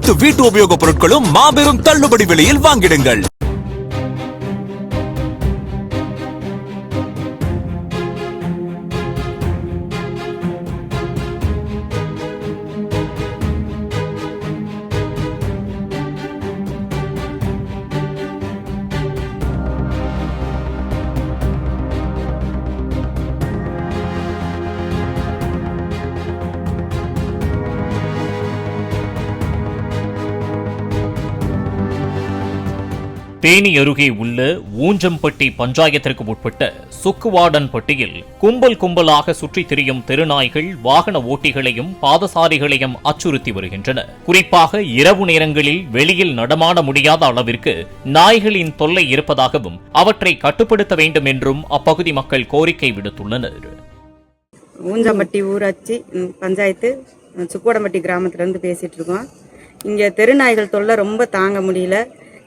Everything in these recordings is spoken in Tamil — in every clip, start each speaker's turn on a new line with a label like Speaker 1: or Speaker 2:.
Speaker 1: அனைத்து வீட்டு உபயோகப் பொருட்களும் மாபெரும் தள்ளுபடி விலையில் வாங்கிடுங்கள்.
Speaker 2: தேனி அருகே உள்ள ஊஞ்சம்பட்டி பஞ்சாயத்திற்கு உட்பட்ட சுக்குவாடன்பட்டியில் கும்பல் கும்பலாக சுற்றித் திரியும் தெருநாய்கள் வாகன ஓட்டிகளையும் பாதசாரிகளையும் அச்சுறுத்தி வருகின்றன. குறிப்பாக இரவு நேரங்களில் வெளியில் நடமாட முடியாத அளவிற்கு நாய்களின் தொல்லை இருப்பதாகவும் அவற்றை கட்டுப்படுத்த வேண்டும் என்றும் அப்பகுதி மக்கள் கோரிக்கை விடுத்துள்ளனர்.
Speaker 3: ஊஞ்சம்பட்டி ஊராட்சி பஞ்சாயத்து சுக்குவாடம்பட்டி கிராமத்திலிருந்து பேசிட்டு இருக்கோம். இங்க தெருநாய்கள் தொல்லை ரொம்ப தாங்க முடியல.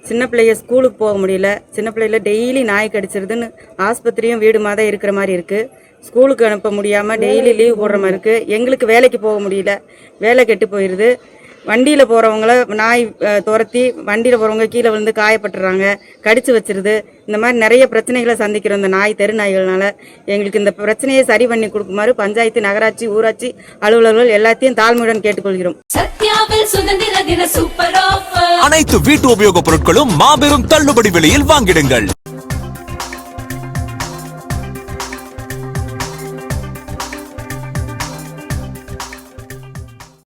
Speaker 3: சின்ன பிள்ளைய ஸ்கூலுக்கு போக முடியல. சின்ன பிள்ளைல டெய்லி நாய் கடிச்சிருதுன்னு ஆஸ்பத்திரியும் வீடுமா தான் இருக்கிற மாதிரி இருக்கு. ஸ்கூலுக்கு அனுப்ப முடியாம டெய்லி லீவ் போடுற மாதிரி இருக்கு. எங்களுக்கு வேலைக்கு போக முடியல, வேலை கெட்டு போயிருது. வண்டியில போறவங்கள நாய் துரத்தி வண்டியில போறவங்க கீழே விழுந்து காயப்பட்டுறாங்க, கடிச்சு வச்சிருது. இந்த மாதிரி நிறைய பிரச்சனைகளை சந்திக்கிறோம் இந்த நாய் தெரு நாய்கள்னால. எங்களுக்கு இந்த பிரச்சனையை சரி பண்ணி கொடுக்குமாறு பஞ்சாயத்து, நகராட்சி, ஊராட்சி அலுவலர்கள் எல்லாத்தையும் தாழ்மையுடன் கேட்டுக்கொள்கிறோம்.
Speaker 1: அனைத்து வீட்டு உபயோகப் பொருட்களும் மாபெரும் தள்ளுபடி விலையில் வாங்கிடுங்கள்.